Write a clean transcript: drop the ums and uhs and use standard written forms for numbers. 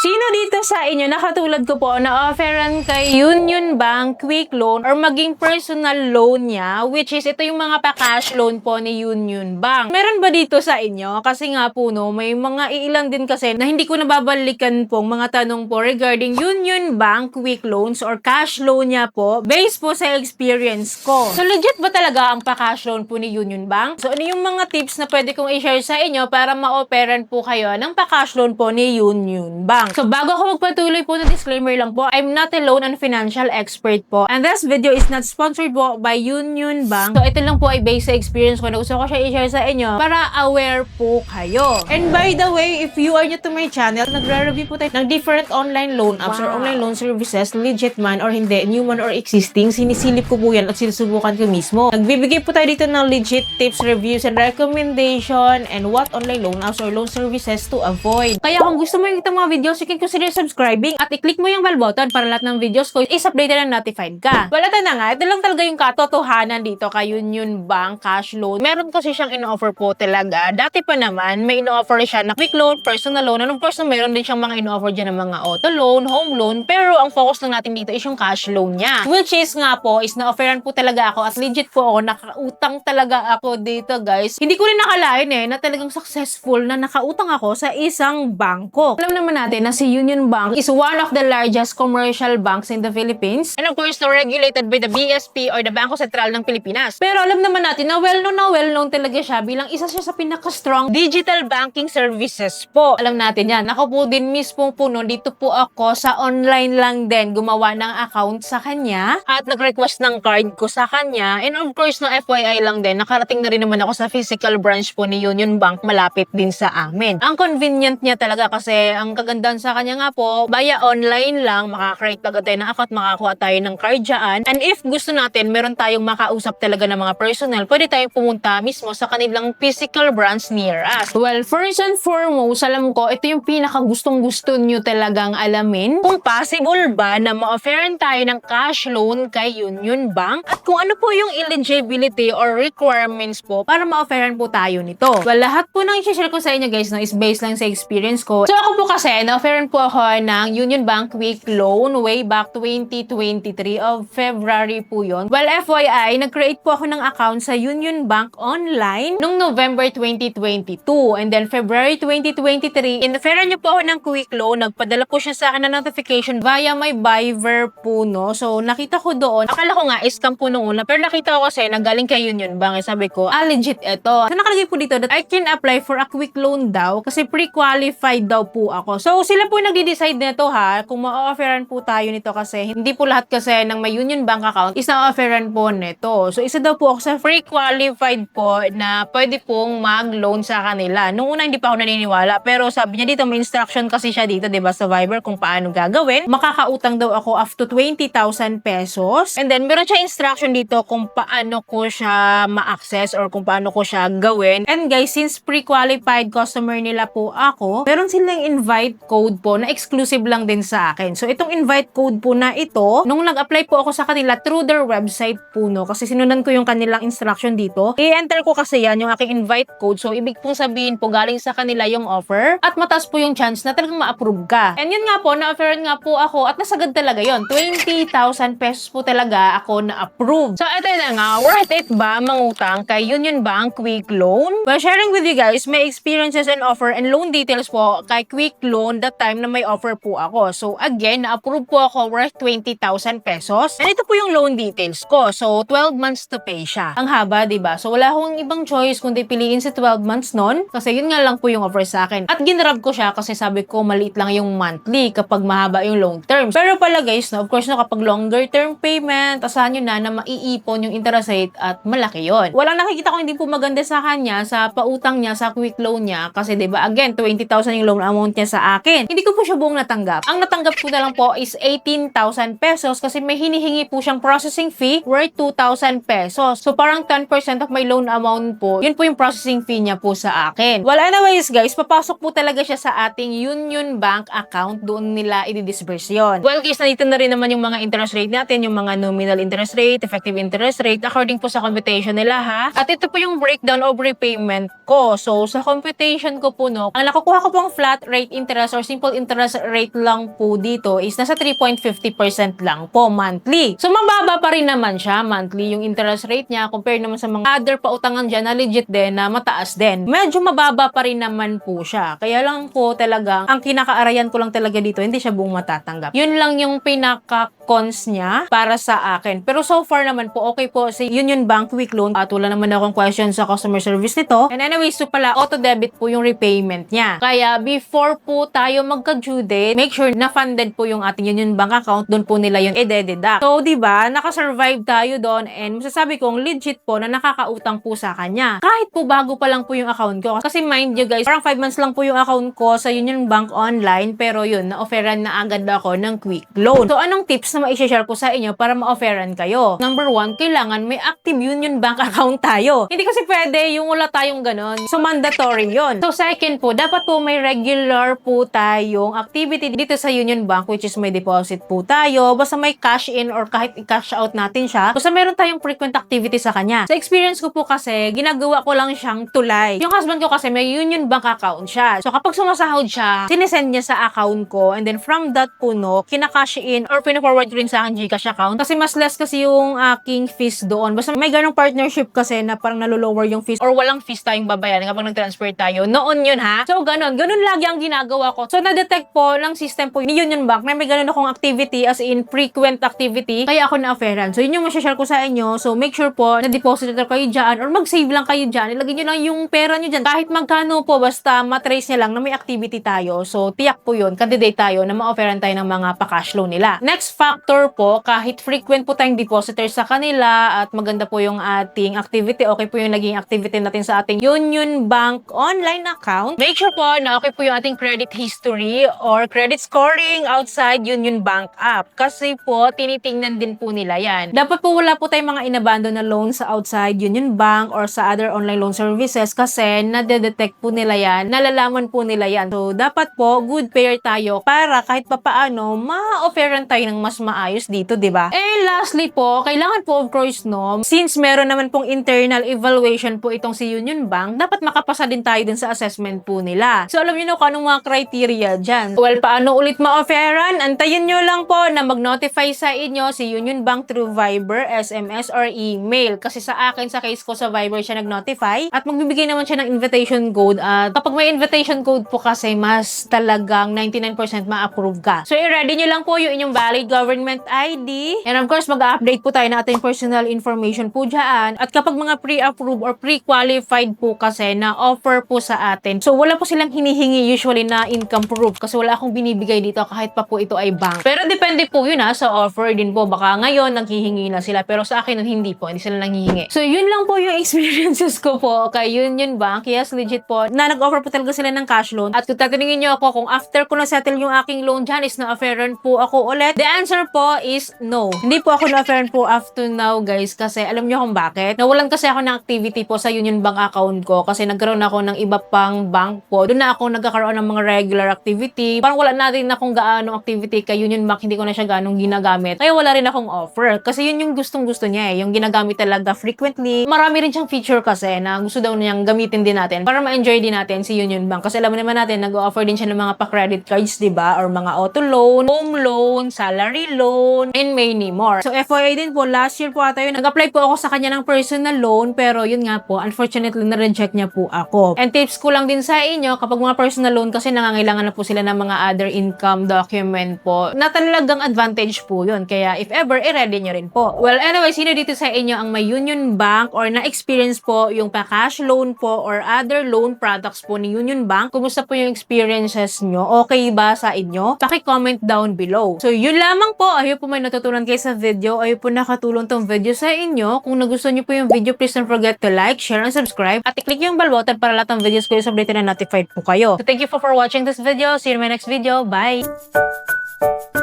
Sino dito sa inyo na katulad ko po na offeran kay Union Bank quick loan or maging personal loan niya, which is ito yung mga pa-cash loan po ni Union Bank. Meron ba dito sa inyo? Kasi nga po no, may mga iilan din kasi na hindi ko nababalikan pong mga tanong po regarding Union Bank quick loans or cash loan niya po based po sa experience ko. So legit ba talaga ang pa-cash loan po ni Union Bank? So ano yung mga tips na pwede kong i-share sa inyo para ma-offeran po kayo ng pa-cash loan po ni Union Bank? So bago ako magpatuloy po na disclaimer lang po, I'm not a loan and financial expert po. And this video is not sponsored po by Union Bank. So ito lang po ay based sa experience ko na gusto ko siya i-share sa inyo para aware po kayo. And by the way, if you are new to my channel, nagre-review po tayo ng different online loan apps or online loan services, legit man or hindi, new man or existing, sinisilip ko po yan at sinusubukan ko mismo. Nagbibigay po tayo dito ng legit tips, reviews, and recommendation and what online loan apps or loan services to avoid. Kaya kung gusto mo yung itong mga videos, you can consider subscribing at i-click mo yung bell button para lahat ng videos ko is updated and notified ka. Wala ito na nga, ito lang talaga yung katotohanan dito kay Union Bank cash loan. Meron kasi siyang in-offer po talaga. Dati pa naman, may in-offer siya na quick loan, personal loan, and of course, meron din siyang mga in-offer dyan ng mga auto loan, home loan, pero ang focus lang natin dito is yung cash loan niya. Which is nga po, is na-offeran po talaga ako at legit po ako, nakautang talaga ako dito guys. Hindi ko rin nakalain na talagang successful na nakautang ako sa isang bangko. Alam naman natin na si Union Bank is one of the largest commercial banks in the Philippines and of course na regulated by the BSP or the Bangko Sentral ng Pilipinas. Pero alam naman natin na well-known talaga siya bilang isa siya sa pinaka-strong digital banking services po. Alam natin yan. Ako po din mismo po no, dito po ako sa online lang din gumawa ng account sa kanya at nag-request ng card ko sa kanya and of course no FYI lang din, nakarating na rin naman ako sa physical branch po ni Union Bank malapit din sa amin. Ang convenient niya talaga kasi ang kagandahan sa kanya nga po, via online lang, makakreate agad tayo ng account, makakuha tayo ng card dyan. And if gusto natin, meron tayong makausap talaga ng mga personnel, pwede tayong pumunta mismo sa kanilang physical branch near us. Well, first and foremost, alam ko, ito yung pinakagustong-gusto nyo talagang alamin. Kung possible ba na ma-offeran tayo ng cash loan kay Union Bank at kung ano po yung eligibility or requirements po para ma-offeran po tayo nito. Well, lahat po nang i-share ko sa inyo guys no, is based lang sa experience ko. So ako po kasi, na-offeran po ako ng Union Bank Quick Loan way back 2023 of February po yun. Well, FYI, nag-create po ako ng account sa Union Bank online noong November 2022. And then February 2023, in-offeran niyo po ako ng Quick Loan. Nagpadala po siya sa akin ng notification via my Viber po, no. So, nakita ko doon. Akala ko nga, scam po nung una. Pero nakita ko kasi, nanggaling kay Union Bank. Sabi ko, legit ito. So, nakalagay po dito that I can apply for a quick loan daw kasi pre-qualified daw po ako. So, sila po nagde-decide nito ha, kung ma-offeran po tayo nito kasi hindi po lahat kasi ng may Union Bank account is na-offeran po nito. So, isa daw po ako sa pre-qualified po na pwede pong mag-loan sa kanila. Nung una, hindi pa ako naniniwala. Pero sabi niya dito, may instruction kasi siya dito, diba, sa Viber kung paano gagawin. Makakautang daw ako up to 20,000 pesos. And then, meron siya instruction dito kung paano ko siya ma-access or kung paano ko siya gawin. And guys, since pre-qualified customer nila po ako, meron silang invite code po na exclusive lang din sa akin. So, itong invite code po na ito, nung nag-apply po ako sa kanila through their website po, no, kasi sinundan ko yung kanilang instruction dito, i-enter ko kasi yan, yung aking invite code. So, ibig pong sabihin po, galing sa kanila yung offer at mataas po yung chance na talagang ma-approve ka. And yun nga po, na-offeran nga po ako at nasagad talaga yon 20,000 pesos po talaga ako na-approve. So, ito na nga, worth it ba mangutang kay Union Bank Quick Loan? Well, sharing with you guys, my experiences and offer and loan details po kay Quick Loan that time na may offer po ako. So, again, na-approve po ako worth 20,000 pesos. And ito po yung loan details ko. So, 12 months to pay siya. Ang haba, diba? So, wala akong ibang choice kundi piliin sa 12 months nun. Kasi yun nga lang po yung offer sa akin. At ginrab ko siya kasi sabi ko maliit lang yung monthly kapag mahaba yung long term. Pero pala guys, no, of course, no, kapag longer term payment, asahan nyo na maiipon yung interest rate at malaki yon. Walang nakikita ko hindi po maganda sa kanya, sa pautang niya, sa quick loan niya. Kasi diba, again, 20,000 yung loan amount niya sa akin. Hindi ko po siya buong natanggap. Ang natanggap ko na lang po is 18,000 pesos kasi may hinihingi po siyang processing fee worth 2,000 pesos. So, parang 10% of my loan amount po, yun po yung processing fee niya po sa akin. Well, anyways guys, papasok po talaga siya sa ating Union Bank account. Doon nila i-disburse yun. Well guys, nandito na rin naman yung mga interest rate natin, yung mga nominal interest rate, effective interest rate, according po sa computation nila ha. At ito po yung breakdown of repayment ko. So, sa computation ko po no, ang nakukuha ko pong flat rate interest or simple simple interest rate lang po dito is nasa 3.50% lang po monthly. So, mababa pa rin naman siya monthly yung interest rate niya compare naman sa mga other pautangan dyan na legit din na mataas din. Medyo mababa pa rin naman po siya. Kaya lang po talaga, ang kinakaarayan ko lang talaga dito, hindi siya buong matatanggap. Yun lang yung pinaka-cons niya para sa akin. Pero so far naman po, okay po si Union Bank Quick Loan at wala naman akong question sa customer service nito. And anyways, so pala, auto-debit po yung repayment niya. Kaya before po tayo magka-due date, make sure na funded po yung ating Union Bank account, doon po nila yung ide-deduct. So, diba, nakasurvive tayo doon and masasabi kong legit po na nakakautang po sa kanya. Kahit po bago pa lang po yung account ko. Kasi mind you guys, parang 5 months lang po yung account ko sa Union Bank online, pero yun, na-offeran na agad ako ng quick loan. So, anong tips na ma-share ko sa inyo para ma-offeran kayo? Number 1, kailangan may active Union Bank account tayo. Hindi kasi pwede yung wala tayong ganon. So, mandatory yon. So, second po, dapat po may regular po tayong activity dito sa Union Bank, which is may deposit po tayo. Basta may cash in or kahit i-cash out natin siya. Basta meron tayong frequent activity sa kanya. Sa experience ko po kasi, ginagawa ko lang siyang tulay. Yung husband ko kasi may Union Bank account siya. So, kapag sumasahod siya, sinesend niya sa account ko and then from that po, no, kinakash in or pina-forward rin sa akin Gcash account. Kasi mas less kasi yung aking fees doon. Basta may ganong partnership kasi na parang nalolower yung fees or walang fees tayong babayaran kapag nag-transfer tayo. Noon yun ha. So, ganon lagi ang ginagawa ko. So, na-detect po ng system po ni Union Bank na may ganon akong activity as in frequent activity. Kaya ako na-offeran. So, yun yung masashare ko sa inyo. So, make sure po na deposit kayo dyan or mag-save lang kayo dyan. Ilagay nyo lang yung pera nyo dyan. Kahit magkano po, basta matrace nyo lang na may activity tayo. So, tiyak po yun. Candidate tayo na ma-offeran tayo ng mga pa-cash loan nila. Next factor po, kahit frequent po tayong depositor sa kanila at maganda po yung ating activity, okay po yung naging activity natin sa ating Union Bank online account. Make sure po na okay po yung ating credit history or credit scoring outside Union Bank app. Kasi po, tinitingnan din po nila yan. Dapat po wala po tayong mga inabandon na loans sa outside Union Bank or sa other online loan services kasi nade-detect po nila yan, nalalaman po nila yan. So, dapat po, good payer tayo para kahit papaano, ma-offeran tayo ng mas maayos dito, di ba? And lastly po, kailangan po of course, no, since meron naman pong internal evaluation po itong si Union Bank, dapat makapasa din tayo dun sa assessment po nila. So, alam niyo na kung anong mga criteria dyan. Well, paano ulit ma-offeran? Antayin nyo lang po na mag-notify sa inyo si Union Bank through Viber, SMS, or email. Kasi sa akin, sa case ko sa Viber siya nag-notify at magbibigay naman siya ng invitation code. At kapag may invitation code po kasi, mas talagang 99% ma-approve ka. So, i-ready nyo lang po yung inyong valid government ID. And of course, mag-update po tayo ng ating personal information po dyan. At kapag mga pre-approved or pre-qualified po kasi na offer po sa atin, so wala po silang hinihingi usually na income proof kasi wala akong binibigay dito kahit pa po ito ay bank. Pero depende po yun sa offer din po. Baka ngayon naghihingi na sila pero sa akin hindi po, hindi sila nanghihingi. So yun lang po yung experiences ko po kay Union Bank. Yes, legit po na nag-offer po talaga sila ng cash loan. At kung tatanungin nyo ako kung after ko na-settle yung aking loan dyan is na-offeran po ako ulit, the answer po is no. Hindi po ako na-offeran po after now guys kasi alam nyo kung bakit? Nawalan kasi ako ng activity po sa Union Bank account ko kasi nagkaroon ako ng iba pang bank po. Doon na ako nagkakaroon ng mga regular activity. Parang wala na rin akong gaanong activity kay Union Bank, hindi ko na siya gaanong ginagamit. Kaya wala rin akong offer. Kasi yun yung gustong-gusto niya yung ginagamit talaga frequently. Marami rin siyang feature kasi na gusto daw niyang gamitin din natin para ma-enjoy din natin si Union Bank. Kasi alam naman natin, nag-offer din siya ng mga pa-credit cards, diba? Or mga auto loan, home loan, salary loan, and many more. So, FYI din po, last year po ata yun, nag-apply po ako sa kanya ng personal loan, pero yun nga po, unfortunately, na-reject niya po ako. And tips ko lang din sa inyo, kapag mga personal loan kasi nangangailangan na po sila ng mga other income document po, na talagang advantage po yun. Kaya if ever, i-ready nyo rin po. Well, anyway, sino dito sa inyo ang may Union Bank or na-experience po yung pa-cash loan po or other loan products po ni Union Bank? Kumusta po yung experiences nyo? Okay ba sa inyo? Paki-comment down below. So, yun lamang po. Ayaw po may natutunan kayo sa video. Ayaw po nakatulong tong video sa inyo. Kung nagustuhan nyo po yung video, please don't forget to like, share, and subscribe. At i-click yung bell button para lahat ng videos ko yung updated na notified po kayo. So, thank you for watching this video. See you in my next video. Bye!